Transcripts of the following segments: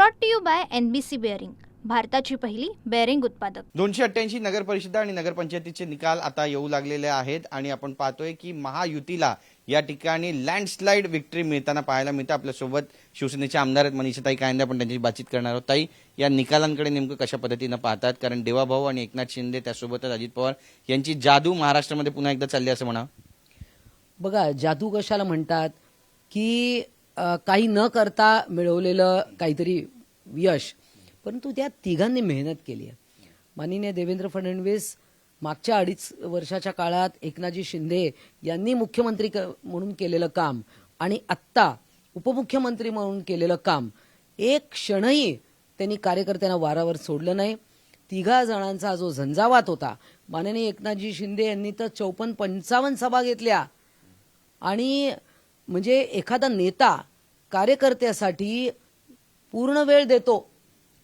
Brought to you by NBC bearing, भारताची पहिली bearing उत्पादक। 288 नगर परिषदा आणि नगरपंचायतीचे निकाल आता येऊ लागलेले आहेत आणि आपण पाहतोय की महायुतीला या ठिकाणी लँडस्लाइड विक्ट्री मिळताना पाहायला मिळतं। आपल्यासोबत शिवसेनेचे आमदार आहेत मनीषाताई कायंदे, आपण त्यांची बातचीत करणार आहोत। ताई, या निकालांकडे नेमकं कशा पद्धतीने पाहतात? कारण देवाभाऊ आणि एकनाथ शिंदे त्यासोबतच अजित पवार यांची जादू महाराष्ट्रामध्ये पुन्हा एकदा चालली असं म्हणा। बघा, जादू कशाला म्हणतात की काही न करता मिळवलेलं काहीतरी यश, परंतु त्या तिघांनी मेहनत केली आहे। माननीय देवेंद्र फडणवीस मागच्या 2.5 वर्षाच्या काळात एकनाथजी शिंदे यांनी मुख्यमंत्री म्हणून केलेलं काम आणि आत्ता उपमुख्यमंत्री म्हणून केलेलं काम, एक क्षणही त्यांनी कार्यकर्त्यांना वारावर सोडलं नाही। तिघा जणांचा जो झंझावात होता, माननीय एकनाथजी शिंदे यांनी तर 54-55 सभा घेतल्या आणि म्हणजे एखादा नेता कार्यकर्त्यासाठी पूर्ण वेळ देतो,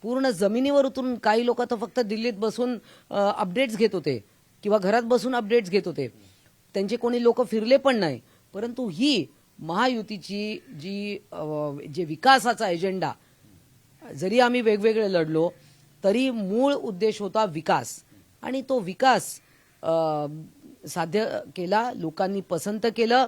पूर्ण जमिनीवर उतरून। काही लोक तर फक्त दिल्लीत बसून अपडेट्स घेत होते किंवा घरात बसून अपडेट्स घेत होते, त्यांचे कोणी लोक फिरले पण नाही। परंतु ही महायुतीची जे विकासाचा एजेंडा, जरी आम्ही वेगवेगळे लढलो तरी मूळ उद्देश होता विकास, आणि तो विकास साध्य केला, लोकांनी पसंत केलं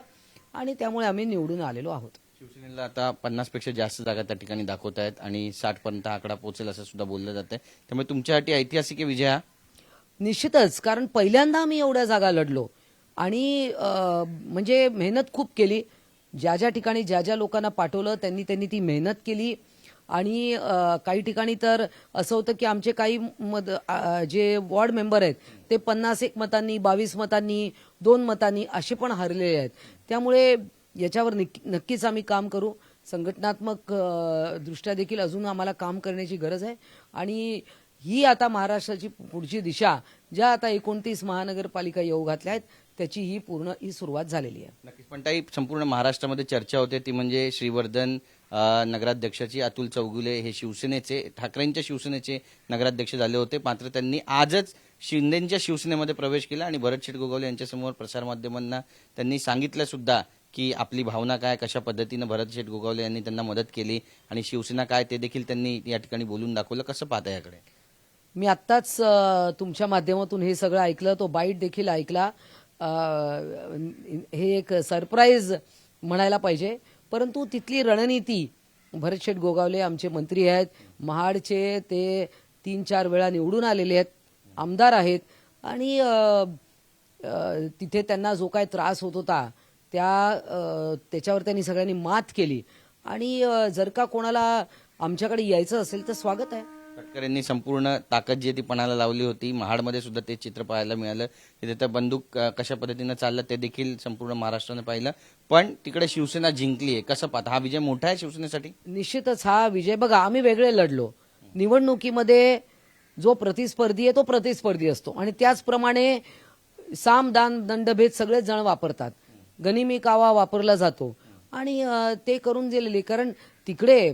आणि त्यामुळे आम्ही निवडून आलेलो आहोत। शिवसेनेला आता 50 पेक्षा जास्त जागा त्या ठिकाणी दाखवत आहेत आणि 60 पर्यंत आकडा पोहोचेल असं सुद्धा बोललं जातंय। त्यामुळे तुमच्यासाठी ऐतिहासिक विजय हा निश्चितच, कारण पहिल्यांदा आम्ही एवढ्या जागा लढलो आणि म्हणजे मेहनत खूप केली। ज्या ठिकाणी ज्या लोकांना पाठवलं त्यांनी ती मेहनत केली आणि काही ठिकाणी तर असं होतं की आमचे काही जे वॉर्ड मेंबर आहेत ते 51 मतांनी, 22 मतांनी, 2 मतांनी असे पण हरलेले आहेत। त्यामुळे याच्यावर नक्कीच आम्ही काम करू। संघटनात्मक दृष्ट्या देखील अजून आम्हाला काम करण्याची गरज आहे आणि ही आता महाराष्ट्राची पुढची दिशा, ज्या आता 29 महानगरपालिका येऊ घातल्या आहेत, त्याची ही सुरुवात झालेली आहे। नक्कीच, पण ताई, संपूर्ण महाराष्ट्रामध्ये चर्चा होते ती म्हणजे श्रीवर्धन नगराध्यक्षाची। अतुल चौगुले हे शिवसेनेचे, ठाकरेंच्या शिवसेनेचे नगराध्यक्ष झाले होते, मात्र त्यांनी आजच शिंदेंच्या शिवसेनेमध्ये प्रवेश केला आणि भरत शेठ गोगावले यांच्यासमोर प्रसारमाध्यमांना त्यांनी सांगितलं सुद्धा की आपली भावना काय, कशा पद्धतीनं भरत शेठ गोगावले यांनी त्यांना मदत केली आणि शिवसेना काय ते देखील त्यांनी या ठिकाणी बोलून दाखवलं। कसं पाहता याकडे? मी आत्ताच तुमच्या माध्यमातून हे सगळं ऐकलं, तो बाईट देखील ऐकला। हे एक सरप्राईज म्हणायला पाहिजे, परंतु तिथली रणनीती, भरत शेठ गोगावले आमचे मंत्री आहेत, महाडचे, ते 3-4 वेळा निवडून आलेले आहेत, आमदार आहेत आणि तिथे त्यांना जो काय त्रास होत होता त्याच्यावर त्यांनी सगळ्यांनी मात केली आणि जर का कोणाला आमच्याकडे यायचं असेल तर स्वागत आहे। तटकरेंनी संपूर्ण ताकद जी ती पणाला लावली होती। महाडमध्ये सुद्धा ते चित्र पाहायला मिळालं, तिथे तर बंदूक कशा पद्धतीनं चाललं ते देखील संपूर्ण महाराष्ट्राने पाहिलं, पण तिकडे शिवसेना जिंकली आहे। कसं पाहता? हा विजय मोठा आहे शिवसेनेसाठी? निश्चितच हा विजय, बघा, आम्ही वेगळे लढलो। निवडणुकीमध्ये जो प्रतिस्पर्धी आहे तो प्रतिस्पर्धी असतो आणि त्याचप्रमाणे साम दान दंडभेद सगळेच जण वापरतात, गनिमी कावा वापरला जातो आणि ते करून गेलेले। कारण तिकडे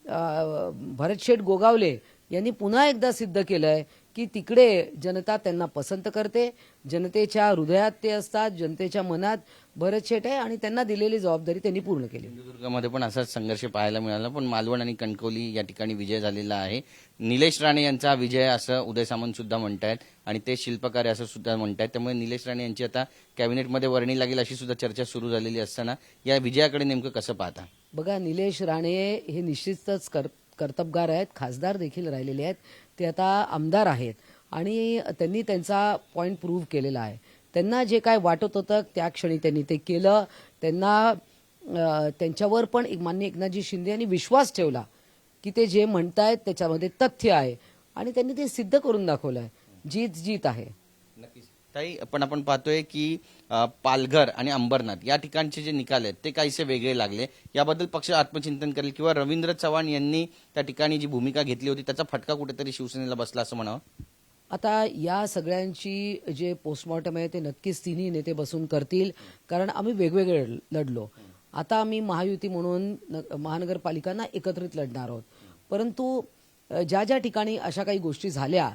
भरत शेठ गोगावले यांनी पुन्हा एकदा सिद्ध केलंय की तिकडे जनता त्यांना पसंत करते, जनतेच्या हृदयात ते असतात, जनतेच्या मनात भरत शेठ आहे आणि त्यांना दिलेली जबाबदारी त्यांनी पूर्ण केली। सिंधुदुर्गमध्ये पण असाच संघर्ष पाहायला मिळाला, पण मालवण आणि कणकवली या ठिकाणी विजय झालेला आहे। निलेश राणे यांचा विजय असं उदय सामंत सुद्धा म्हणतायत आणि ते शिल्पकार असं सुद्धा म्हणतायत। त्यामुळे निलेश राणे यांची आता कॅबिनेटमध्ये वर्णी लागेल अशी सुद्धा चर्चा सुरू झालेली असताना या विजयाकडे नेमकं कसं पाहता? बघा, निलेश राणे हे निश्चितच कर्तबगार आहेत, खासदार देखील राहिलेले आहेत, ते आता आमदार आहेत आणि त्यांनी त्यांचा पॉइंट प्रूव्ह केलेला आहे। त्यांना जे काय वाटत होतं त्या क्षणी त्यांनी ते केलं। त्यांच्यावर पण माननीय एकनाथजी शिंदे यांनी विश्वास ठेवला की ते जे म्हणतायत त्याच्यामध्ये तथ्य आहे आणि त्यांनी ते सिद्ध करून दाखवलं आहे। जीत आहे। नक्कीच ताई, पण आपण पाहतोय की पालघर आणि अंबरनाथ या ठिकाणचे जे निकाल आहेत ते काहीसे वेगळे लागले, याबद्दल पक्ष आत्मचिंतन करेल किंवा रवींद्र चव्हाण यांनी त्या ठिकाणी जी भूमिका घेतली होती त्याचा फटका कुठेतरी शिवसेनेला बसला असं म्हणावं? आता या सगळ्यांची जे पोस्टमॉर्टम आहे ते नक्कीच तिन्ही नेते बसून करतील, कारण आम्ही वेगवेगळे लढलो। आता आम्ही महायुती म्हणून महानगरपालिकांना एकत्रित लढणार आहोत, परंतु ज्या ठिकाणी अशा काही गोष्टी झाल्या,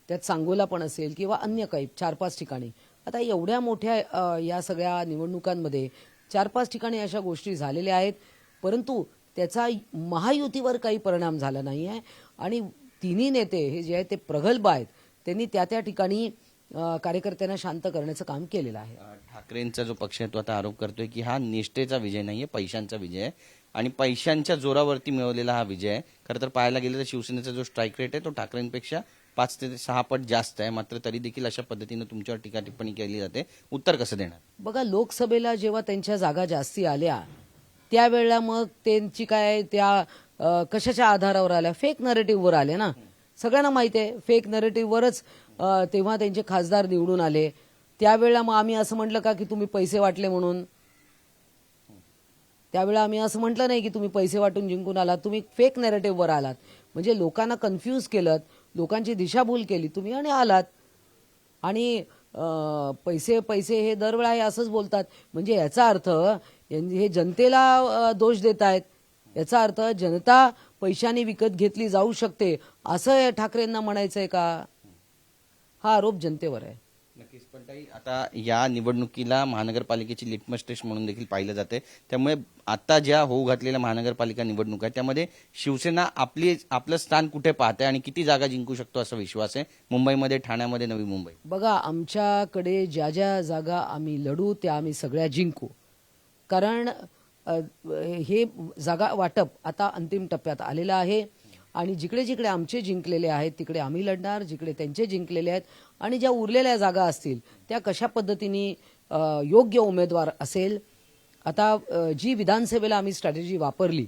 त्यात सांगोला पण असेल किंवा अन्य काही 4-5 ठिकाणी, आता एवढ्या मोठ्या या सगळ्या निवडणुकांमध्ये 4-5 ठिकाणी अशा गोष्टी झालेल्या आहेत, परंतु त्याचा महायुतीवर काही परिणाम झाला नाही आहे. आणि तिन्ही नेते हे जे आहेत ते प्रगल्भ आहेत, त्यांनी त्या त्या ठिकाणी कार्यकर्त्यांना शांत करण्याचं काम केलेलं आहे. ठाकरेंचा जो पक्ष आहे तो आता आरोप करतोय की हा निष्ठेचा विजय नाहीये, पैशांचा विजय आहे आणि पैशांच्या जोरावरती मिळवलेला हा विजय आहे. खरं तर पाहायला गेलं तर शिवसेनेचा जो स्ट्राईक रेट आहे तो ठाकरेंपेक्षा 5 ते 6 पट जास्त आहे. मात्र तरी देखील अशा पद्धतीने तुमच्यावर टीका टिप्पणी केली जाते. उत्तर कसं देणार? बघा, लोकसभेला जेव्हा त्यांच्या जागा जास्ती आल्या त्यावेळेला मग त्यांची काय त्या कशाच्या आधारावर आल्या? फेक नरेटिव्हवर आले ना. सगळ्यांना माहिती आहे फेक नरेटिव्हवरच तेव्हा त्यांचे खासदार निवडून आले. त्यावेळेला मग आम्ही असं म्हटलं का की तुम्ही पैसे वाटले म्हणून? त्यावेळेला आम्ही असं म्हटलं नाही की तुम्ही पैसे वाटून जिंकून आलात. तुम्ही फेक नरेटिव्हवर आलात, म्हणजे लोकांना कन्फ्यूज केलं, लोकांची दिशाभूल केली तुम्ही आणि आलात. आणि पैसे पैसे हे दरवेळा हे असंच बोलतात, म्हणजे याचा अर्थ हे जनतेला दोष देत आहेत. याचा अर्थ जनता पैशाने विकत घेतली जाऊ शकते असं ठाकरेंना म्हणायचंय का? हा आरोप जनतेवर आहे. नक्कीच. पण ताई, आता या निवडणुकीला महानगरपालिकेची लिटमस टेस्ट म्हणून देखील पाहिलं जाते. त्यामुळे आता ज्या होऊ घातलेल्या महानगरपालिका निवडणूक आहे त्यामध्ये शिवसेना आपलं स्थान कुठे पाहते आणि किती जागा जिंकू शकतो असा विश्वास आहे मुंबईमध्ये, ठाण्यामध्ये, नवी मुंबई? बघा, आमच्याकडे ज्या ज्या जागा आम्ही लढू त्या आम्ही सगळ्या जिंकू. कारण हे जागा वाटप आता अंतिम टप्प्यात आलेलं आहे आणि जिकडे जिकडे आमचे जिंकलेले आहेत तिकडे आम्ही लढणार, जिकडे त्यांचे जिंकलेले आहेत. आणि ज्या उरलेल्या जागा असतील त्या कशा पद्धतीने योग्य उमेदवार असेल. आता जी विधानसभेला आम्ही स्ट्रॅटेजी वापरली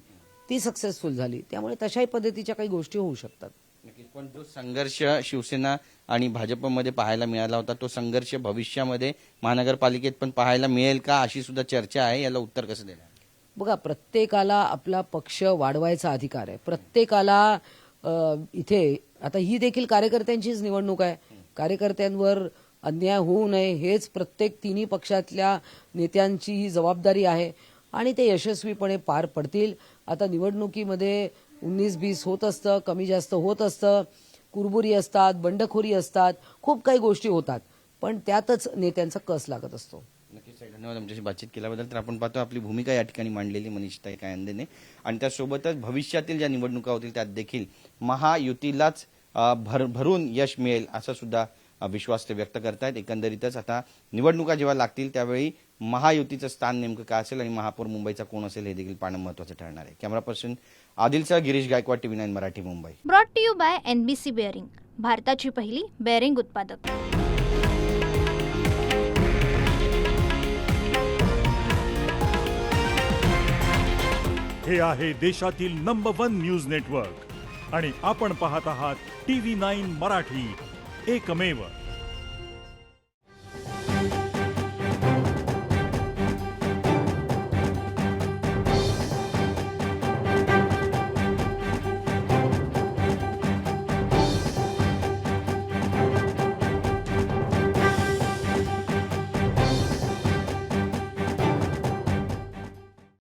ती सक्सेसफुल झाली, त्यामुळे तशाही पद्धतीच्या काही गोष्टी होऊ शकतात. नक्कीच. पण जो संघर्ष शिवसेना आणि भाजपमध्ये पाहायला मिळाला होता तो संघर्ष भविष्यामध्ये महानगरपालिकेत पण पाहायला मिळेल का अशी सुद्धा चर्चा आहे. याला उत्तर कसं देणार? बघा, प्रत्येकाला आपला पक्ष वाढवायचा अधिकार आहे. प्रत्येकाला इथे आता ही देखील कार्यकर्त्यांचीच निवडणूक आहे. कार्यकर्त्यांवर अन्याय होऊ नये हेच प्रत्येक तिन्ही पक्षातल्या नेत्यांची ही जबाबदारी आहे आणि ते यशस्वीपणे पार पडतील. आता निवडणुकीमध्ये 19-20 होत असतं, कमी जास्त होत असतं, कुरबुरी असतात, बंडखोरी असतात, खूप काही गोष्टी होतात, पण त्यातच नेत्यांचा कस लागत असतो. नक्कीच. धन्यवाद आमच्याशी बातचीत केल्याबद्दल. तर आपण पाहतो आपली भूमिका या ठिकाणी मांडलेली मनीषताई कायंदेने आणि त्यासोबतच भविष्यातील ज्या निवडणुका होतील त्यात देखील महायुतीलाच भरून यश मिळेल असा सुद्धा विश्वास ते व्यक्त करतायत. एकंदरीतच आता निवडणुका जेव्हा लागतील त्यावेळी महायुतीचं स्थान नेमकं काय असेल आणि महापौर मुंबईचा कोण असेल हे देखील पाहणं महत्त्वाचं ठरणार आहे. कॅमेरा पर्सन आदिलसह Girish Gaikwad, TV9 Marathi, Mumbai. Brought to you by NBC bearing, भारताची पहिली बेअरिंग उत्पादक. हे आहे देशातील नंबर 1 न्यूज नेटवर्क आणि आपण पाहत आहात TV9 मराठी, एकमेव.